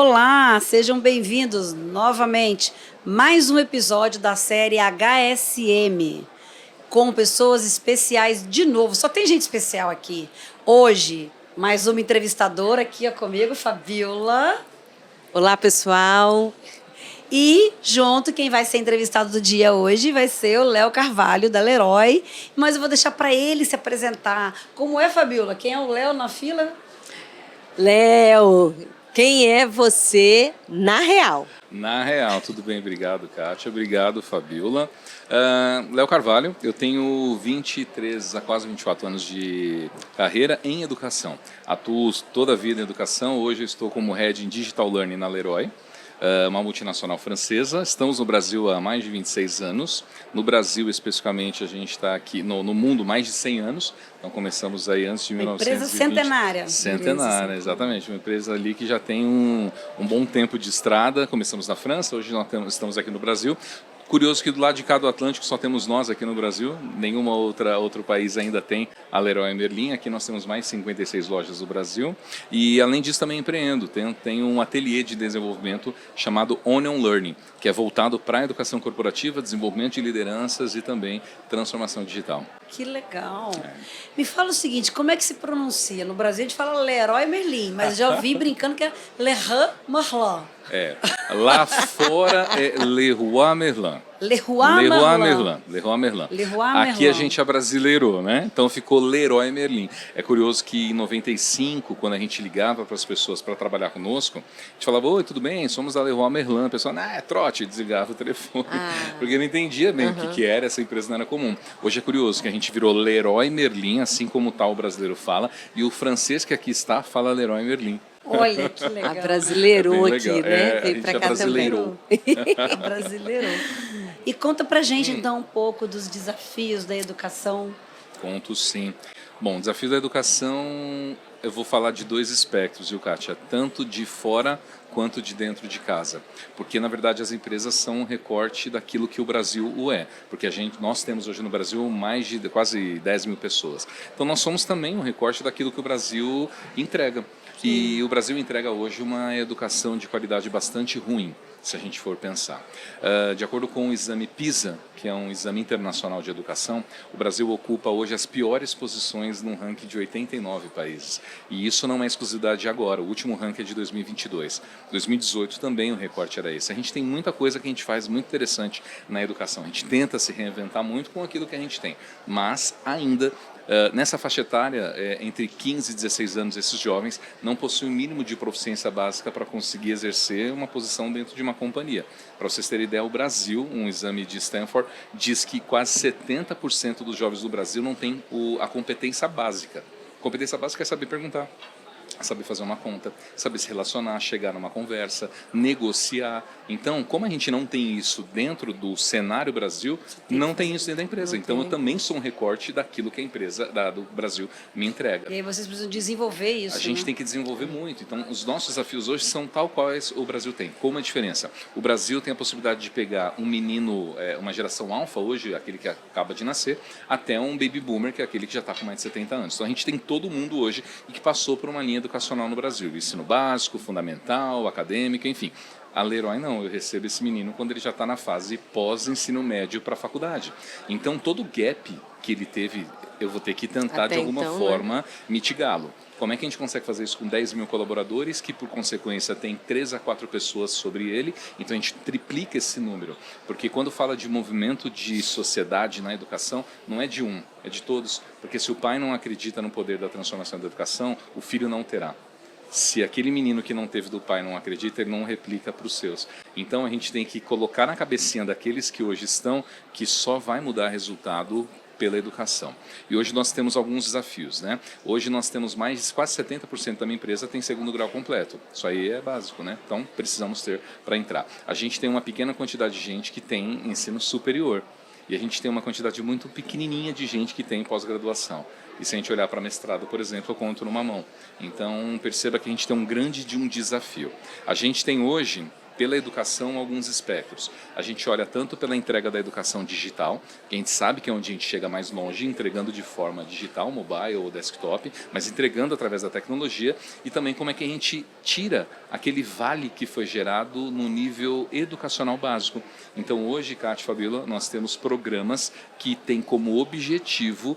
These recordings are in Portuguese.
Olá, sejam bem-vindos novamente. Mais um episódio da série HSM, com pessoas especiais de novo. Só tem gente especial aqui. Hoje, mais uma entrevistadora aqui comigo, Fabiola. Olá, pessoal. E junto, quem vai ser entrevistado do dia hoje vai ser o Léo Carvalho, da Leroy. Mas eu vou deixar para ele se apresentar. Como é, Fabiola? Quem é o Léo na fila? Léo, quem é você na real? Na real, tudo bem, obrigado, Kátia, obrigado, Fabiola. Léo Carvalho, eu tenho 23 a quase 24 anos de carreira em educação. Atuo toda a vida em educação, hoje eu estou como Head em Digital Learning na Leroy, uma multinacional francesa. Estamos no Brasil há mais de 26 anos. No Brasil, especificamente, a gente está aqui no mundo mais de 100 anos. Então, começamos aí antes de 1920. Empresa centenária. Centenária, exatamente. Uma empresa ali que já tem um bom tempo de estrada. Começamos na França, hoje nós estamos aqui no Brasil. Curioso que do lado de cá do Atlântico só temos nós aqui no Brasil, nenhuma outro país ainda tem a Leroy Merlin. Aqui nós temos mais de 56 lojas do Brasil e além disso também empreendo, tenho um ateliê de desenvolvimento chamado Onion Learning, que é voltado para a educação corporativa, desenvolvimento de lideranças e também transformação digital. Que legal. Me fala o seguinte, como é que se pronuncia? No Brasil a gente fala Leroy Merlin, mas já ouvi brincando que é Leroy Merlin. Lá fora é Leroy Merlin. Leroy Merlin. Aqui a gente abrasileirou, né? Então ficou Leroy Merlin. É curioso que em 95, quando a gente ligava para as pessoas para trabalhar conosco, a gente falava: oi, tudo bem? Somos da Leroy Merlin. A pessoa, é trote, desligava o telefone. Porque não entendia bem o que era, essa empresa não era comum. Hoje é curioso que a gente virou Leroy Merlin, assim como o tal brasileiro fala, e o francês que aqui está fala Leroy Merlin. Olha, que legal. Brasileirou aqui, né? Veio pra cá brasileirou. também. Brasileirou. E conta pra gente, então, um pouco dos desafios da educação. Conto sim. Bom, o desafio da educação, eu vou falar de dois aspectos, viu, Kátia? Tanto de fora quanto de dentro de casa. Porque, na verdade, as empresas são um recorte daquilo que o Brasil é. Porque nós temos hoje no Brasil mais de quase 10 mil pessoas. Então, nós somos também um recorte daquilo que o Brasil entrega. E o Brasil entrega hoje uma educação de qualidade bastante ruim, se a gente for pensar. De acordo com o exame PISA, que é um exame internacional de educação, o Brasil ocupa hoje as piores posições num ranking de 89 países. E isso não é exclusividade de agora, o último ranking é de 2022. 2018 também o recorte era esse. A gente tem muita coisa que a gente faz muito interessante na educação. A gente tenta se reinventar muito com aquilo que a gente tem, mas ainda nessa faixa etária, entre 15 e 16 anos, esses jovens não possuem o mínimo de proficiência básica para conseguir exercer uma posição dentro de uma companhia. Para vocês terem ideia, o Brasil, um exame de Stanford, diz que quase 70% dos jovens do Brasil não têm a competência básica. Competência básica é saber perguntar, saber fazer uma conta, saber se relacionar, chegar numa conversa, negociar. Então, como a gente não tem isso dentro do cenário Brasil, não tem isso dentro da empresa. Então, eu também sou um recorte daquilo que a empresa do Brasil me entrega. E aí vocês precisam desenvolver isso. A gente tem que desenvolver muito. Então, os nossos desafios hoje são tal quais o Brasil tem. Qual a diferença? O Brasil tem a possibilidade de pegar um menino, uma geração alfa hoje, aquele que acaba de nascer, até um baby boomer, que é aquele que já está com mais de 70 anos. Então, a gente tem todo mundo hoje e que passou por uma linha educacional no Brasil, ensino básico, fundamental, acadêmico, enfim. A Leroy não, eu recebo esse menino quando ele já está na fase pós-ensino médio para a faculdade. Então, todo o gap que ele teve, eu vou ter que tentar até de alguma então, forma mitigá-lo. Como é que a gente consegue fazer isso com 10 mil colaboradores, que por consequência tem 3 a 4 pessoas sobre ele? Então a gente triplica esse número. Porque quando fala de movimento de sociedade na educação, não é de um, é de todos. Porque se o pai não acredita no poder da transformação da educação, o filho não terá. Se aquele menino que não teve do pai não acredita, ele não replica para os seus. Então a gente tem que colocar na cabecinha daqueles que hoje estão, que só vai mudar resultado pela educação. E hoje nós temos alguns desafios, né? Hoje nós temos quase 70% da minha empresa tem segundo grau completo. Isso aí é básico, né? Então precisamos ter para entrar. A gente tem uma pequena quantidade de gente que tem ensino superior. E a gente tem uma quantidade muito pequenininha de gente que tem pós-graduação. E se a gente olhar para mestrado, por exemplo, eu conto numa mão. Então perceba que a gente tem um grande desafio. A gente tem hoje pela educação alguns espectros. A gente olha tanto pela entrega da educação digital, que a gente sabe que é onde a gente chega mais longe, entregando de forma digital, mobile ou desktop, mas entregando através da tecnologia, e também como é que a gente tira aquele vale que foi gerado no nível educacional básico. Então hoje, Cátia e Fabíola, nós temos programas que têm como objetivo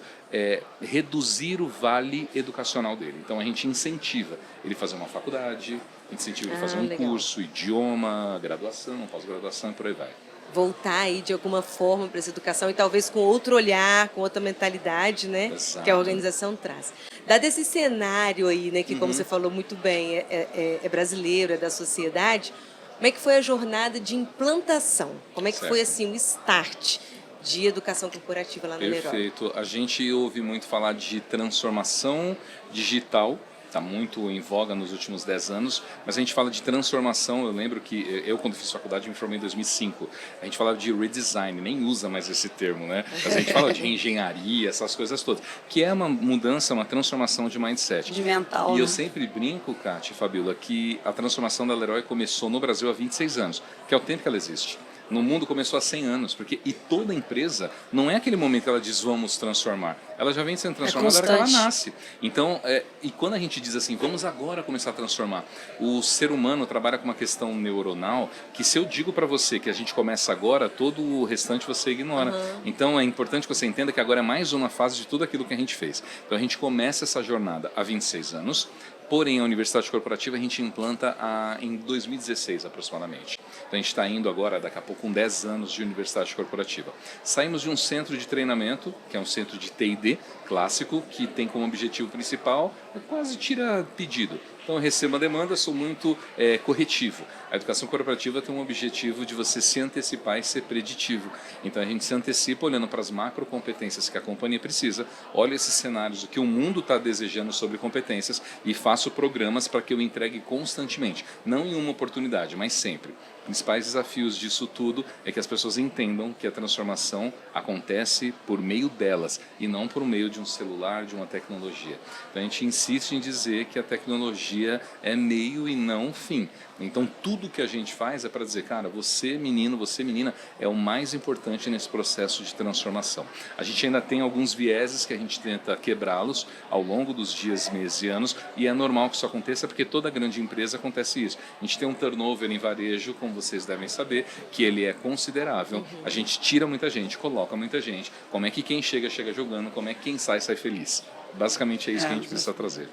reduzir o vale educacional dele. Então a gente incentiva ele fazer uma faculdade, incentiva ele fazer um curso, idioma, graduação, pós-graduação e por aí vai. Voltar aí de alguma forma para essa educação e talvez com outro olhar, com outra mentalidade, né? Exato. Que a organização traz. Dado esse cenário aí, né, que como você falou muito bem, é brasileiro, é da sociedade, como é que foi a jornada de implantação? Como é que foi assim o start de educação corporativa lá no Leroy? Perfeito. A gente ouve muito falar de transformação digital, está muito em voga nos últimos 10 anos, mas a gente fala de transformação. Eu lembro que eu, quando fiz faculdade, me formei em 2005. A gente falava de redesign, nem usa mais esse termo, né? Mas a gente fala de reengenharia, essas coisas todas, que é uma mudança, uma transformação de mindset. De mental, E eu né? sempre brinco, Cátia e Fabíola, que a transformação da Leroy começou no Brasil há 26 anos, que é o tempo que ela existe. No mundo começou há 100 anos, e toda empresa, não é aquele momento que ela diz vamos transformar, ela já vem sendo transformada na hora que ela nasce. Então, e quando a gente diz assim, vamos agora começar a transformar, o ser humano trabalha com uma questão neuronal, que se eu digo para você que a gente começa agora, todo o restante você ignora. Então é importante que você entenda que agora é mais uma fase de tudo aquilo que a gente fez. Então a gente começa essa jornada há 26 anos, porém, a Universidade Corporativa a gente implanta em 2016 aproximadamente. Então a gente está indo agora, daqui a pouco, com 10 anos de Universidade Corporativa. Saímos de um centro de treinamento, que é um centro de T&D clássico, que tem como objetivo principal, quase tira pedido. Então eu recebo a demanda, sou muito corretivo. A educação corporativa tem um objetivo de você se antecipar e ser preditivo. Então a gente se antecipa olhando para as macro competências que a companhia precisa, olha esses cenários, o que o mundo está desejando sobre competências e faço programas para que eu entregue constantemente, não em uma oportunidade, mas sempre. Os principais desafios disso tudo é que as pessoas entendam que a transformação acontece por meio delas e não por meio de um celular, de uma tecnologia. Então a gente insiste em dizer que a tecnologia é meio e não fim. Então tudo que a gente faz é para dizer, cara, você menino, você menina, é o mais importante nesse processo de transformação. A gente ainda tem alguns vieses que a gente tenta quebrá-los ao longo dos dias, meses e anos, e é normal que isso aconteça porque toda grande empresa acontece isso. A gente tem um turnover em varejo, como vocês devem saber, que ele é considerável. A gente tira muita gente, coloca muita gente. Como é que quem chega, chega jogando, como é que quem sai, sai feliz. Basicamente é isso que a gente precisa trazer.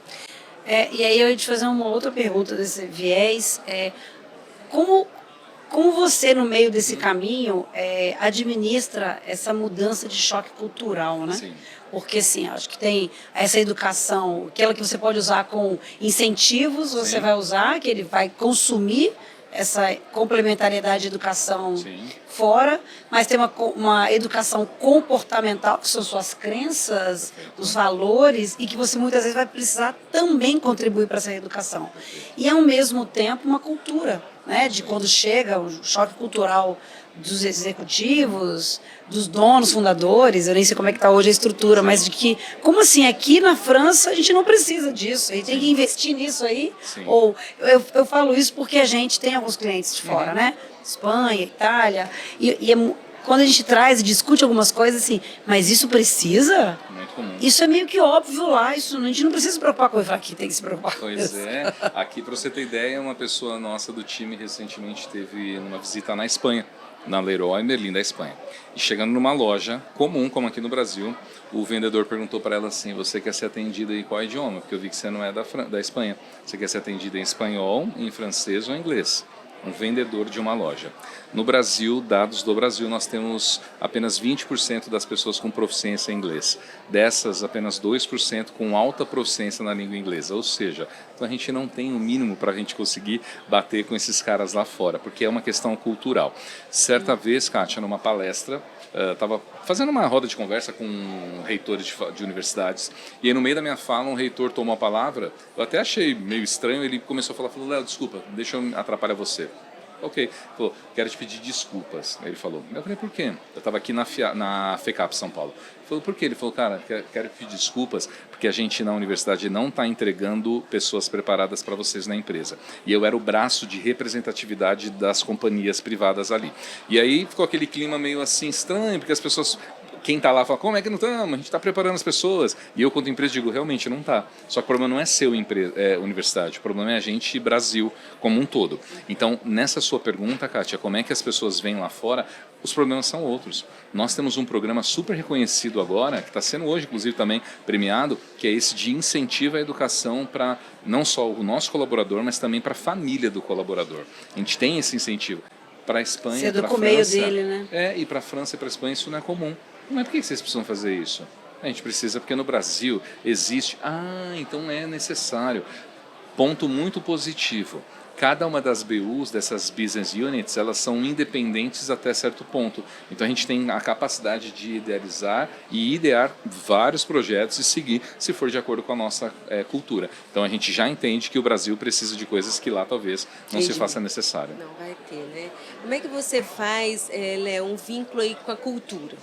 E aí eu ia te fazer uma outra pergunta desse viés. Como você, no meio desse caminho, administra essa mudança de choque cultural, né? Sim. Porque, assim, acho que tem essa educação, aquela que você pode usar com incentivos, você Sim. vai usar, que ele vai consumir essa complementariedade de educação fora, mas tem uma educação comportamental, que são suas crenças, os valores, e que você muitas vezes vai precisar também contribuir para essa educação. E, ao mesmo tempo, uma cultura, né, de quando chega o choque cultural dos executivos, dos donos, fundadores, eu nem sei como é que está hoje a estrutura, mas de que, como assim, aqui na França a gente não precisa disso, a gente tem que investir nisso aí. Sim. Ou eu falo isso porque a gente tem alguns clientes de fora, né? Espanha, Itália, quando a gente traz e discute algumas coisas assim, mas isso precisa? Muito comum. Isso é meio que óbvio lá, isso, a gente não precisa se preocupar com isso, aqui tem que se preocupar com Pois isso. é, aqui para você ter ideia, uma pessoa nossa do time recentemente esteve numa visita na Espanha, na Leroy Merlin da Espanha. E chegando numa loja comum, como aqui no Brasil, o vendedor perguntou para ela assim, você quer ser atendida em qual idioma? Porque eu vi que você não é da Espanha. Você quer ser atendida em espanhol, em francês ou em inglês? Um vendedor de uma loja. No Brasil, dados do Brasil, nós temos apenas 20% das pessoas com proficiência em inglês. Dessas, apenas 2% com alta proficiência na língua inglesa. Ou seja, então a gente não tem o mínimo para a gente conseguir bater com esses caras lá fora, porque é uma questão cultural. Certa vez, Kátia, numa palestra, estava fazendo uma roda de conversa com reitores de universidades, e aí no meio da minha fala um reitor tomou a palavra, eu até achei meio estranho, ele começou a falar, Léo, desculpa, deixa eu atrapalhar você. Ok. Falou, quero te pedir desculpas. Aí ele falou, eu falei, por quê? Eu estava aqui na FECAP São Paulo. Ele falou, por quê? Ele falou, cara, quero pedir desculpas porque a gente na universidade não está entregando pessoas preparadas para vocês na empresa. E eu era o braço de representatividade das companhias privadas ali. E aí ficou aquele clima meio assim estranho, porque as pessoas... Quem está lá fala, como é que não estamos? A gente está preparando as pessoas. E eu, quanto empresa, digo, realmente não está. Só que o problema não é ser universidade, o problema é a gente, Brasil, como um todo. Então, nessa sua pergunta, Kátia, como é que as pessoas vêm lá fora, os problemas são outros. Nós temos um programa super reconhecido agora, que está sendo hoje, inclusive, também premiado, que é esse de incentivo à educação para não só o nosso colaborador, mas também para a família do colaborador. A gente tem esse incentivo. Para a Espanha, para a França... meio dele, né? E para a França e para a Espanha isso não é comum. Mas por que vocês precisam fazer isso? A gente precisa porque no Brasil existe... então é necessário. Ponto muito positivo. Cada uma das BUs, dessas business units, elas são independentes até certo ponto. Então a gente tem a capacidade de idealizar e idear vários projetos e seguir se for de acordo com a nossa cultura. Então a gente já entende que o Brasil precisa de coisas que lá talvez não se faça necessário. Não vai ter, né? Como é que você faz, Léo, um vínculo aí com a cultura?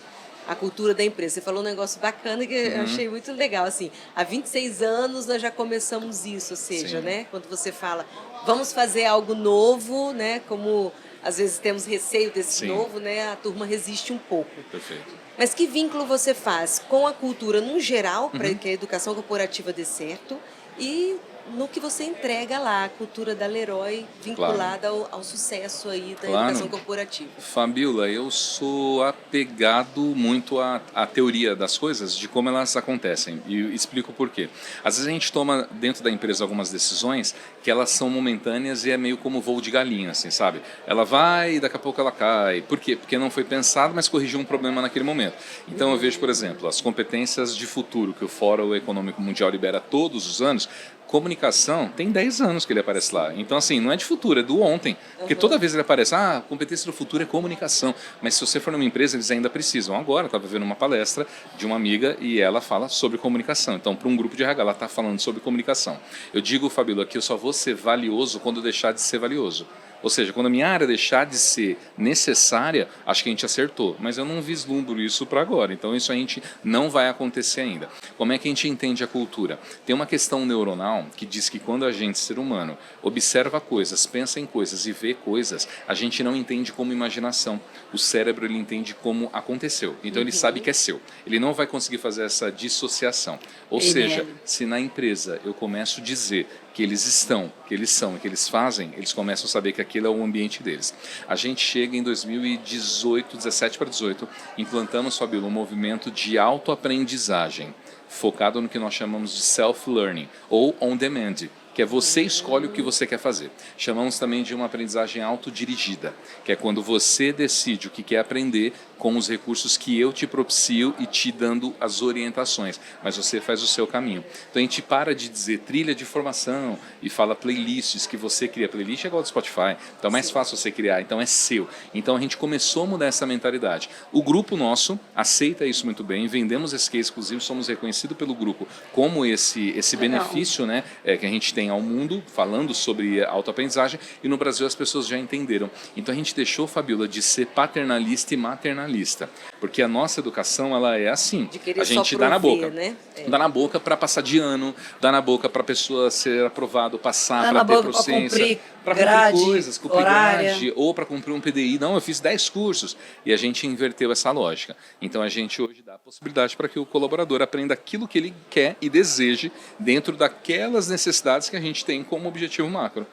A cultura da empresa. Você falou um negócio bacana que eu achei muito legal. Assim, há 26 anos nós já começamos isso, ou seja, né, quando você fala, vamos fazer algo novo, né, como às vezes temos receio desse novo, né, a turma resiste um pouco. Perfeito. Mas que vínculo você faz com a cultura no geral, para que a educação corporativa dê certo, e no que você entrega lá, a cultura da Leroy vinculada ao sucesso aí da educação corporativa? Fabíola, eu sou apegado muito à teoria das coisas, de como elas acontecem, e explico por quê. Às vezes a gente toma dentro da empresa algumas decisões que elas são momentâneas e é meio como voo de galinha, assim, sabe? Ela vai e daqui a pouco ela cai. Por quê? Porque não foi pensado, mas corrigiu um problema naquele momento. Então eu vejo, por exemplo, as competências de futuro que o Fórum Econômico Mundial libera todos os anos. Comunicação, tem 10 anos que ele aparece lá. Então, assim, não é de futuro, é do ontem. Porque toda vez ele aparece, competência do futuro é comunicação. Mas se você for numa empresa, eles ainda precisam. Agora, eu estava vendo uma palestra de uma amiga e ela fala sobre comunicação. Então, para um grupo de RH, ela está falando sobre comunicação. Eu digo, Fabíola, que eu só vou ser valioso quando eu deixar de ser valioso. Ou seja, quando a minha área deixar de ser necessária, acho que a gente acertou. Mas eu não vislumbro isso para agora. Então isso a gente não vai acontecer ainda. Como é que a gente entende a cultura? Tem uma questão neuronal que diz que quando a gente, ser humano, observa coisas, pensa em coisas e vê coisas, a gente não entende como imaginação. O cérebro ele entende como aconteceu. Então ele sabe que é seu. Ele não vai conseguir fazer essa dissociação. Ou seja, se na empresa eu começo a dizer que eles estão, que eles são, que eles fazem, eles começam a saber que aquilo é o ambiente deles. A gente chega em 2018, 17 para 18, implantamos, Fabíola, um movimento de autoaprendizagem, focado no que nós chamamos de self-learning, ou on-demand, que é você escolhe o que você quer fazer. Chamamos também de uma aprendizagem autodirigida, que é quando você decide o que quer aprender com os recursos que eu te propicio e te dando as orientações, mas você faz o seu caminho. Então a gente para de dizer trilha de formação e fala playlists, que você cria. Playlist é igual do Spotify, então é mais fácil você criar, então é seu. Então a gente começou a mudar essa mentalidade. O grupo nosso aceita isso muito bem, vendemos esse case, inclusive somos reconhecidos pelo grupo como esse benefício, né, que a gente tem ao mundo, falando sobre autoaprendizagem, e no Brasil as pessoas já entenderam. Então a gente deixou, Fabíola, de ser paternalista e maternalista, porque a nossa educação ela é assim, a gente dá na boca, né? Dá na boca para passar de ano, dá na boca para a pessoa ser aprovado, passar, para ter proficiência, para cumprir coisas, cumprir grade, ou para cumprir um PDI. Não, eu fiz 10 cursos e a gente inverteu essa lógica. Então a gente hoje dá a possibilidade para que o colaborador aprenda aquilo que ele quer e deseje dentro daquelas necessidades que a gente tem como objetivo macro.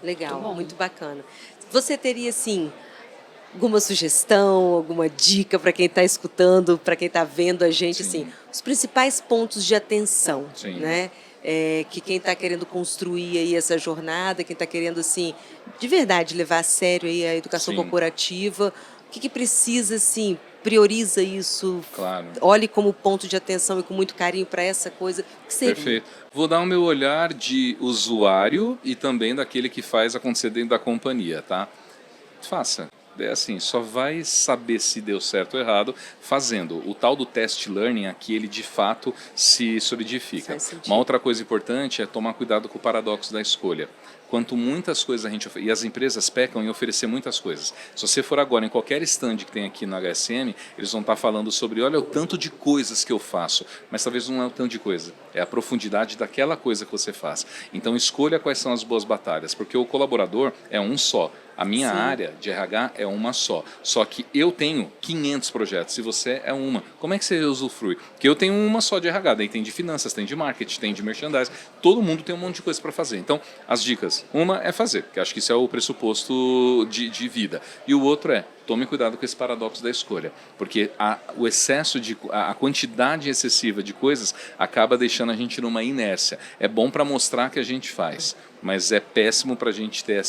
Legal, muito bacana. Você teria, assim, alguma sugestão, alguma dica para quem está escutando, para quem está vendo a gente, assim, os principais pontos de atenção, né? Que quem está querendo construir aí essa jornada, quem está querendo, assim, de verdade levar a sério aí a educação corporativa, o que precisa, assim, prioriza isso, olhe como ponto de atenção e com muito carinho para essa coisa, que seria? Perfeito. Vou dar o meu olhar de usuário e também daquele que faz acontecer dentro da companhia, tá? Faça. É assim, só vai saber se deu certo ou errado fazendo. O tal do test learning aqui, ele de fato se solidifica. Uma outra coisa importante é tomar cuidado com o paradoxo da escolha. quanto muitas coisas a gente e as empresas pecam em oferecer muitas coisas. Se você for agora em qualquer stand que tem aqui no HSM, eles vão estar falando sobre, olha o tanto de coisas que eu faço, mas talvez não é o tanto de coisa, é a profundidade daquela coisa que você faz. Então escolha quais são as boas batalhas, porque o colaborador é um só. A minha área de RH é uma só que eu tenho 500 projetos e você é uma. Como é que você usufrui? Porque eu tenho uma só de RH, daí tem de finanças, tem de marketing, tem de merchandising, todo mundo tem um monte de coisa para fazer. Então, as dicas, uma é fazer, que acho que isso é o pressuposto de vida, e o outro é, tome cuidado com esse paradoxo da escolha, porque o excesso a quantidade excessiva de coisas acaba deixando a gente numa inércia. É bom para mostrar que a gente faz, mas é péssimo para a gente ter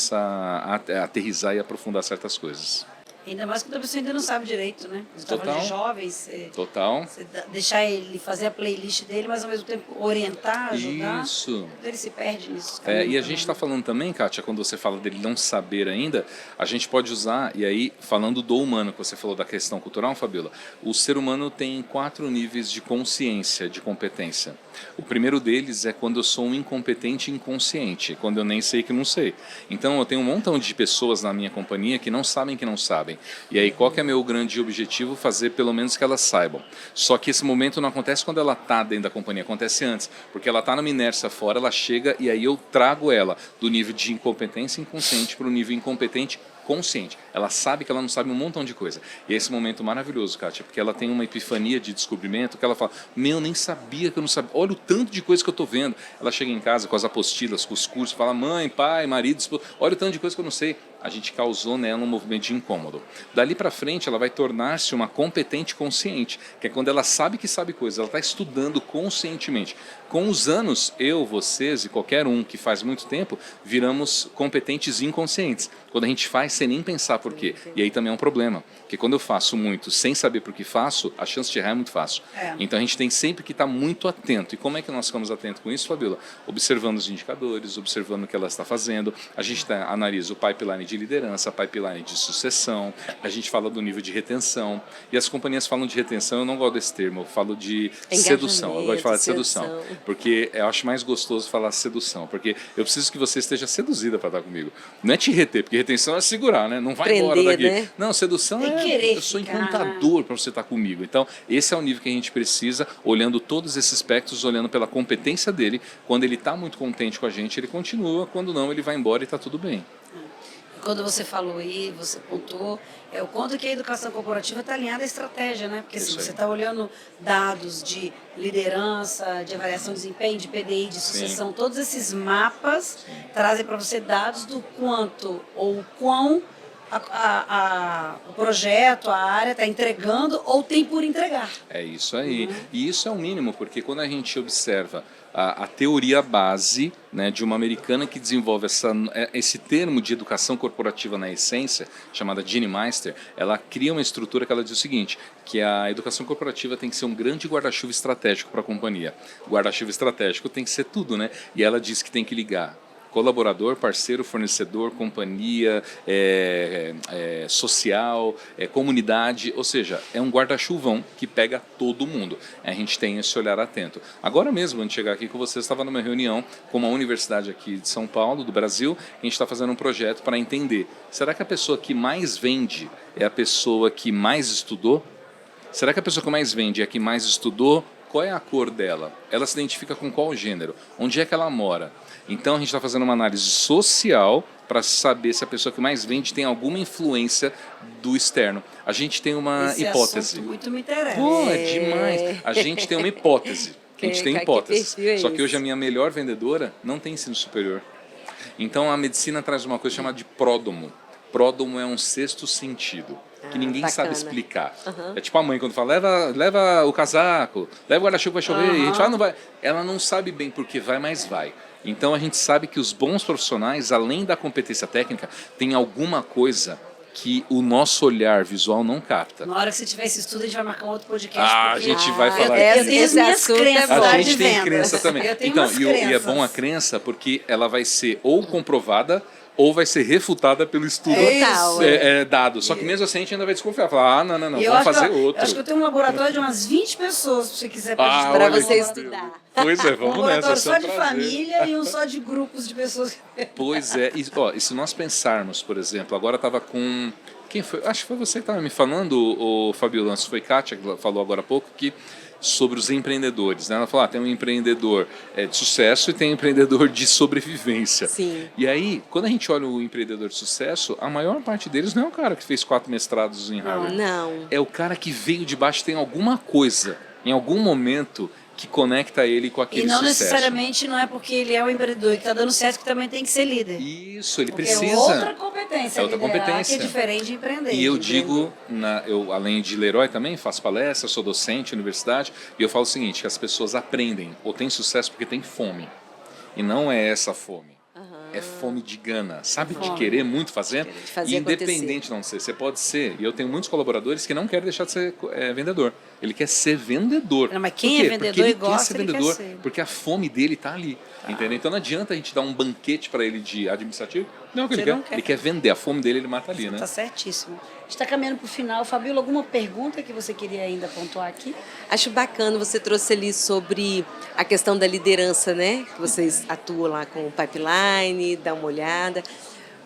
aterrizar e aprofundar certas coisas. Ainda mais quando a pessoa ainda não sabe direito, né? Você está falando de jovens, você deixar ele fazer a playlist dele, mas ao mesmo tempo orientar, ajudar. Isso. Ele se perde nisso. E a gente está falando também, Kátia, quando você fala dele não saber ainda, a gente pode usar, e aí falando do humano, que você falou da questão cultural, Fabiola, o ser humano tem 4 níveis de consciência, de competência. O primeiro deles é quando eu sou um incompetente inconsciente, quando eu nem sei que não sei. Então eu tenho um montão de pessoas na minha companhia que não sabem que não sabem. E aí qual que é meu grande objetivo? Fazer pelo menos que elas saibam. Só que esse momento não acontece quando ela está dentro da companhia, acontece antes. Porque ela está numa inércia fora, ela chega e aí eu trago ela do nível de incompetência inconsciente para o nível incompetente consciente. Ela sabe que ela não sabe um montão de coisa. E é esse momento maravilhoso, Kátia, porque ela tem uma epifania de descobrimento que ela fala, nem sabia que eu não sabia. Olha o tanto de coisa que eu estou vendo. Ela chega em casa com as apostilas, com os cursos, fala, mãe, pai, marido, esposa, olha o tanto de coisa que eu não sei. A gente causou nela um movimento de incômodo. Dali para frente, ela vai tornar-se uma competente consciente, que é quando ela sabe que sabe coisas, ela está estudando conscientemente. Com os anos, eu, vocês e qualquer um que faz muito tempo, viramos competentes inconscientes. Quando a gente faz sem nem pensar por quê. E aí também é um problema, porque quando eu faço muito sem saber por que faço, a chance de errar é muito fácil. Então a gente tem sempre que estar muito atento. E como é que nós ficamos atentos com isso, Fabiola? Observando os indicadores, observando o que ela está fazendo. A gente analisa o pipeline de liderança, pipeline de sucessão, a gente fala do nível de retenção, e as companhias falam de retenção, eu não gosto desse termo, eu falo de sedução, eu gosto de falar de sedução, porque eu acho mais gostoso falar sedução, porque eu preciso que você esteja seduzida para estar comigo, não é te reter, porque retenção é segurar, né? Não vai prender, embora daqui, né? Não, sedução eu sou encantador para você estar comigo, então esse é o nível que a gente precisa, olhando todos esses aspectos, olhando pela competência dele, quando ele está muito contente com a gente, ele continua, quando não, ele vai embora e está tudo bem. Quando você falou aí, você pontuou, o quanto que a educação corporativa está alinhada à estratégia, né? Porque assim, você está olhando dados de liderança, de avaliação de desempenho, de PDI, de sucessão, todos esses mapas trazem para você dados do quanto ou quão o projeto, a área está entregando ou tem por entregar. É isso aí. E isso é o mínimo, porque quando a gente observa a teoria base, né, de uma americana que desenvolve esse termo de educação corporativa na essência, chamada Jeanne Meister, ela cria uma estrutura que ela diz o seguinte, que a educação corporativa tem que ser um grande guarda-chuva estratégico para a companhia. Guarda-chuva estratégico tem que ser tudo, né? E ela diz que tem que ligar colaborador, parceiro, fornecedor, companhia, social, comunidade, ou seja, é um guarda-chuvão que pega todo mundo. A gente tem esse olhar atento. Agora mesmo, antes de chegar aqui com vocês, estava numa reunião com uma universidade aqui de São Paulo, do Brasil, a gente está fazendo um projeto para entender, será que a pessoa que mais vende é a pessoa que mais estudou? Será que a pessoa que mais vende é a que mais estudou? Qual é a cor dela? Ela se identifica com qual gênero? Onde é que ela mora? Então a gente está fazendo uma análise social para saber se a pessoa que mais vende tem alguma influência do externo. A gente tem uma hipótese. Assunto muito me interessa. É demais. A gente tem uma hipótese. A gente tem hipóteses. Só que hoje a minha melhor vendedora não tem ensino superior. Então a medicina traz uma coisa chamada de pródomo. Pródomo é um sexto sentido, que ninguém sabe explicar. É tipo a mãe quando fala, leva o casaco, leva o guarda-chuva, vai chover, e a gente fala, não vai. Ela não sabe bem por que vai, mas vai. Então a gente sabe que os bons profissionais, além da competência técnica, tem alguma coisa que o nosso olhar visual não capta. Na hora que você tiver esse estudo, a gente vai marcar um outro podcast. A gente vai falar eu tenho as minhas crenças. A gente tem crença também. Eu tenho então, umas e é bom a crença porque ela vai ser ou comprovada ou vai ser refutada pelo estudo Total, dado. Só que mesmo assim a gente ainda vai desconfiar. Falar, não, E eu vamos acho fazer que eu- outro. Eu acho que eu tenho um laboratório de umas 20 pessoas, se você quiser Ah, Para olha você que estudar. Pois é, Um vamos nessa. laboratório vai só ser um de prazer. família e um só de grupos de pessoas. Pois é. E se nós pensarmos, por exemplo, agora estava com... Quem foi? Acho que foi você que estava me falando, o Fabiola, se foi Kátia que falou agora há pouco, que sobre os empreendedores, né? Ela falou, tem um empreendedor de sucesso e tem um empreendedor de sobrevivência. Sim. E aí, quando a gente olha o empreendedor de sucesso, a maior parte deles não é o cara que fez 4 mestrados em Harvard. Não. É o cara que veio de baixo, tem alguma coisa, em algum momento, que conecta ele com aquele E não sucesso. necessariamente não é porque ele é um empreendedor que está dando certo que também tem que ser líder. Isso, ele Porque precisa. é outra competência. É outra liderar, competência. Que é diferente de empreender. E eu digo, eu além de Leroy também, faço palestra, sou docente, universidade, e eu falo o seguinte, que as pessoas aprendem ou têm sucesso porque têm fome. E não é essa fome. É fome de gana, sabe? De Fome. querer muito fazer. De fazer Independente de não ser. Você pode ser. E eu tenho muitos colaboradores que não querem deixar de ser vendedor. Ele quer ser vendedor. Não, mas quem Por quê? é vendedor porque ele e gosta, quer ser ele quer vendedor, ser. porque a fome dele está ali. Entendeu? Então não adianta a gente dar um banquete para ele de administrativo. Não é o que Você ele não quer. quer. Ele quer vender. A fome dele ele mata ali, né? Está certíssimo. A gente está caminhando para o final. Fabiola, alguma pergunta que você queria ainda pontuar aqui? Acho bacana, você trouxe ali sobre a questão da liderança, né? Que vocês atuam lá com o Pipeline, dá uma olhada.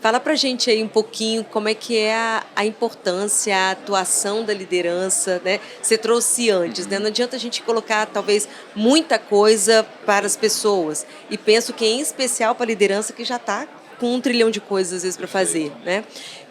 Fala pra gente aí um pouquinho como é que é a importância, a atuação da liderança, né? Você trouxe antes, né? Não adianta a gente colocar, talvez, muita coisa para as pessoas. E penso que, em especial, para a liderança que já está com 1 trilhão de coisas, às vezes, para fazer, né?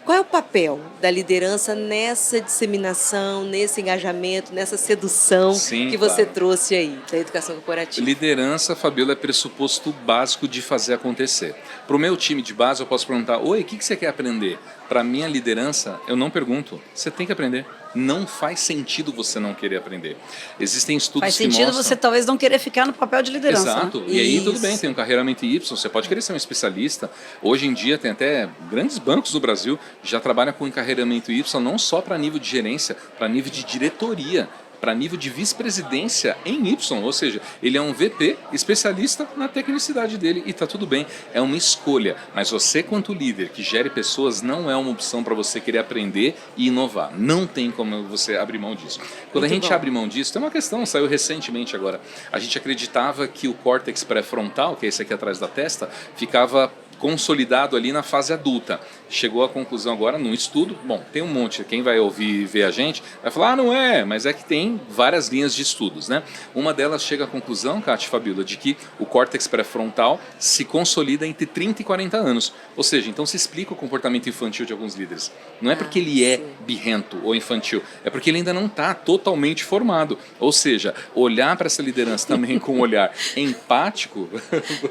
Qual é o papel da liderança nessa disseminação, nesse engajamento, nessa sedução Sim, que você claro. trouxe aí da educação corporativa? Liderança, Fabiola, é pressuposto básico de fazer acontecer. Para o meu time de base, eu posso perguntar, oi, o que você quer aprender? Para a minha liderança, eu não pergunto, você tem que aprender. Não faz sentido você não querer aprender. Existem estudos Faz que sentido mostram... você talvez não querer ficar no papel de liderança. Exato. Né? E aí tudo Isso. bem, tem um carreiramento Y, você pode querer ser um especialista. Hoje em dia tem até grandes bancos do Brasil que já trabalham com encarreiramento Y não só para nível de gerência, para nível de diretoria, para nível de vice-presidência em Y, ou seja, ele é um VP especialista na tecnicidade dele e está tudo bem, é uma escolha. Mas você, quanto líder que gere pessoas, não é uma opção para você querer aprender e inovar. Não tem como você abrir mão disso. Quando a gente abre mão disso, tem uma questão, saiu recentemente agora. A gente acreditava que o córtex pré-frontal, que é esse aqui atrás da testa, ficava consolidado ali na fase adulta. Chegou à conclusão agora num estudo, bom, tem um monte, quem vai ouvir e ver a gente vai falar, não é, mas é que tem várias linhas de estudos, né? Uma delas chega à conclusão, Kátia e Fabiola, de que o córtex pré-frontal se consolida entre 30 e 40 anos. Ou seja, então se explica o comportamento infantil de alguns líderes. Não é porque ele é birrento ou infantil, é porque ele ainda não está totalmente formado. Ou seja, olhar para essa liderança também com um olhar empático...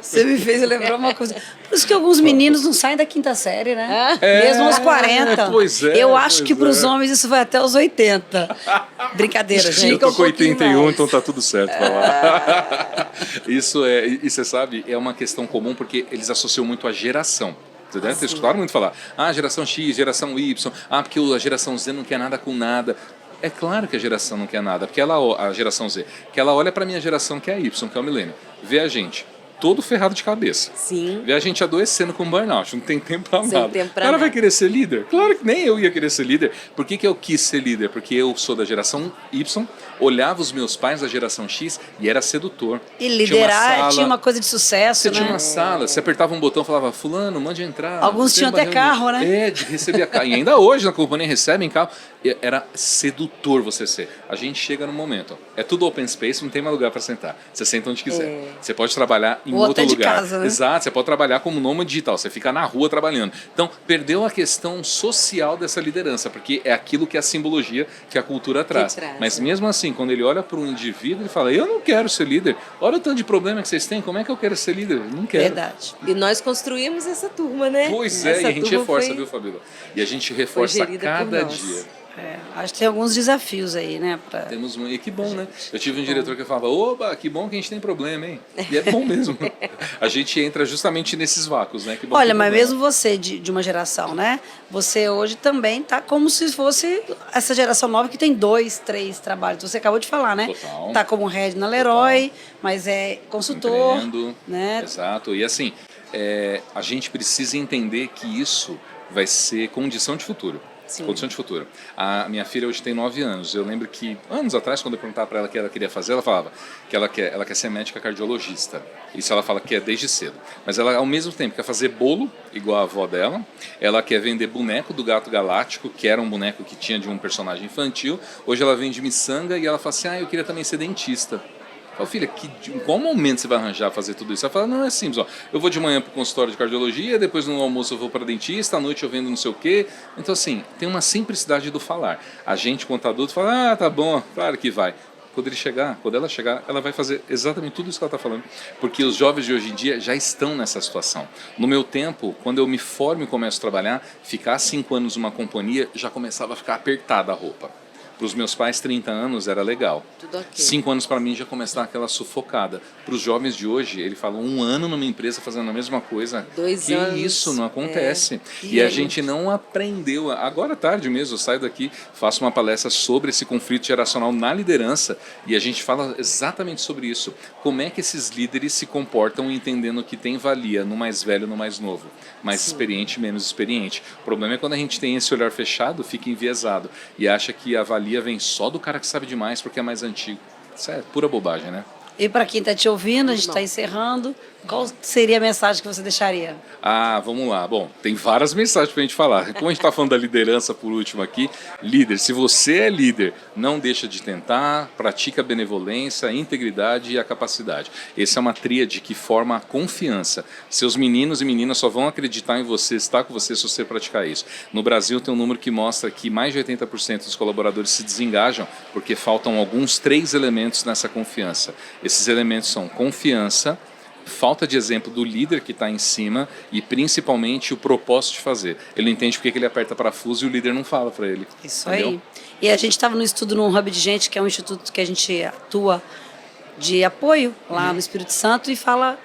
Você me fez lembrar uma coisa. Por isso que alguns meninos não saem da 5ª série, né? É, Mesmo aos 40. pois é, Eu acho pois que para os é. homens isso vai até os 80. Brincadeira, gente. Eu tô com um pouquinho 81, mais. então tá tudo certo pra lá. Isso é, e você sabe, é uma questão comum porque eles associam muito a geração. Você deve ter escutado muito falar, geração X, geração Y, porque a geração Z não quer nada com nada. É claro que a geração não quer nada, porque a geração Z, que ela olha pra minha geração que é a Y, que é o milênio, vê a gente todo ferrado de cabeça. Sim. Vê a gente adoecendo com burnout, não tem tempo pra Sem nada. tempo pra O cara vai nada. querer ser líder? Claro que nem eu ia querer ser líder. Por que eu quis ser líder? Porque eu sou da geração Y, olhava os meus pais da geração X e era sedutor. E liderar tinha uma coisa de sucesso, Você né? tinha uma sala, você apertava um botão e falava, fulano, mande entrar. Alguns Tem tinham uma até reunião. carro, né? É, de receber carro. E ainda hoje na companhia recebem carro. Era sedutor você ser. A gente chega no momento, ó, é tudo open space, não tem mais lugar para sentar. Você senta onde quiser. Você pode trabalhar em Ou outro até de lugar. casa, né? Exato, você pode trabalhar como nômade digital, você fica na rua trabalhando. Então, perdeu a questão social dessa liderança, porque é aquilo que é a simbologia que a cultura traz. traz, Mas né? mesmo assim, quando ele olha para um indivíduo, ele fala, eu não quero ser líder. Olha o tanto de problema que vocês têm, como é que eu quero ser líder? Não quero. Verdade. E nós construímos essa turma, né? Pois é, Essa e a gente turma reforça, foi- viu, Fabíola? E a gente reforça a gerida por cada nós. dia. É, acho que tem alguns desafios aí, né? Temos e que bom, né? Eu tive um diretor que falava, oba, que bom que a gente tem problema, hein? E é bom mesmo. A gente entra justamente nesses vácuos, né? Que bom Olha, que mas problema. mesmo você de uma geração, né? Você hoje também tá como se fosse essa geração nova que tem 2, 3 trabalhos. Você acabou de falar, né? Total. Tá como head na Leroy, mas é consultor, Empreendo, né? Exato. E assim, a gente precisa entender que isso vai ser condição de futuro. Sim. Condição de futuro. A minha filha hoje tem 9 anos. Eu lembro que, anos atrás, quando eu perguntava para ela o que ela queria fazer, ela falava que ela quer ser médica cardiologista. Isso ela fala que é desde cedo. Mas ela, ao mesmo tempo, quer fazer bolo, igual a avó dela. Ela quer vender boneco do Gato Galáctico, que era um boneco que tinha de um personagem infantil. Hoje ela vende miçanga e ela fala assim, eu queria também ser dentista. Eu falo, filha, em qual momento você vai arranjar fazer tudo isso? Ela fala, não, é simples, ó. Eu vou de manhã para o consultório de cardiologia, depois no almoço eu vou para dentista, à noite eu vendo não sei o quê. Então, assim, tem uma simplicidade do falar. A gente, quanto adulto, fala, tá bom, claro que vai. Quando ela chegar, ela vai fazer exatamente tudo isso que ela está falando. Porque os jovens de hoje em dia já estão nessa situação. No meu tempo, quando eu me formo e começo a trabalhar, ficar 5 anos numa companhia, já começava a ficar apertada a roupa. Para os meus pais, 30 anos era legal. Tudo ok. 5 anos para mim já começava aquela sufocada. Para os jovens de hoje, ele fala 1 ano numa empresa fazendo a mesma coisa. 2 que anos. Isso não acontece. E E a aí? gente não aprendeu. Agora à tarde mesmo, eu saio daqui, faço uma palestra sobre esse conflito geracional na liderança e a gente fala exatamente sobre isso. Como é que esses líderes se comportam entendendo que tem valia no mais velho, no mais novo, mais experiente, menos experiente. O problema é quando a gente tem esse olhar fechado, fica enviesado e acha que a valia vem só do cara que sabe demais porque é mais antigo. Isso é pura bobagem, né? E para quem está te ouvindo, a gente está encerrando. Qual seria a mensagem que você deixaria? Vamos lá. Bom, tem várias mensagens para a gente falar. Como a gente está falando da liderança por último aqui, líder, se você é líder, não deixa de tentar, pratica a benevolência, a integridade e a capacidade. Essa é uma tríade que forma a confiança. Seus meninos e meninas só vão acreditar em você, estar com você, se você praticar isso. No Brasil tem um número que mostra que mais de 80% dos colaboradores se desengajam porque faltam alguns 3 elementos nessa confiança. Esses elementos são confiança, falta de exemplo do líder que está em cima e principalmente o propósito de fazer. Ele não entende porque que ele aperta parafuso e o líder não fala para ele. Isso Entendeu? aí. E a gente estava no estudo no Hub de Gente, que é um instituto que a gente atua de apoio lá no Espírito Santo e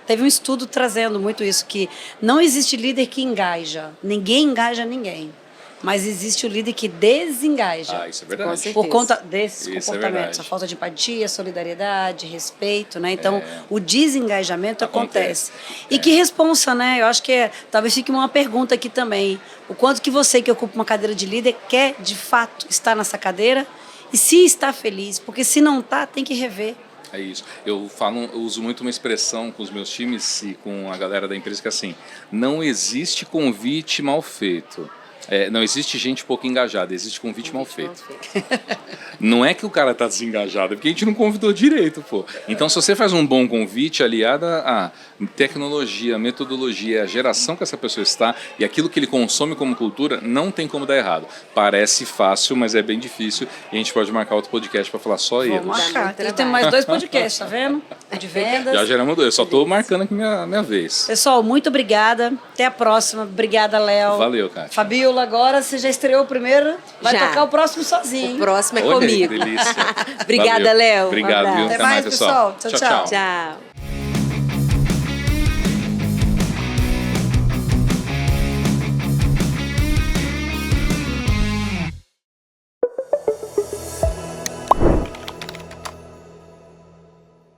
teve um estudo trazendo muito isso, que não existe líder que engaja. Ninguém engaja ninguém. Mas existe o líder que desengaja. Isso é verdade. Com certeza. Por conta desses Isso é comportamentos, verdade. a falta de empatia, solidariedade, respeito, né? Então, o desengajamento acontece. E que responsa, né? Eu acho que talvez fique uma pergunta aqui também. O quanto que você que ocupa uma cadeira de líder quer, de fato, estar nessa cadeira e se está feliz, porque se não está, tem que rever. É isso. Eu uso muito uma expressão com os meus times e com a galera da empresa que é assim, não existe convite mal feito. Não existe gente pouco engajada, existe convite mal feito. Não é que o cara tá desengajado, é porque a gente não convidou direito, pô. Então, se você faz um bom convite aliada a tecnologia, metodologia, a geração que essa pessoa está e aquilo que ele consome como cultura, não tem como dar errado. Parece fácil, mas é bem difícil e a gente pode marcar outro podcast para falar só erros. Vamos marcar. muito E tem mais 2 podcasts, tá vendo? De vendas. Já geramos 2, eu só tô marcando aqui minha vez. Pessoal, muito obrigada. Até a próxima. Obrigada, Léo. Valeu, Kátia. Fabiola, agora você já estreou o primeiro, vai Já. tocar o próximo sozinho. O próximo é Olha aí, comigo. que delícia. Obrigada, Valeu. Léo. Um Obrigado, abraço. viu? Até Até mais, mais, pessoal. pessoal. Tchau, tchau. Tchau.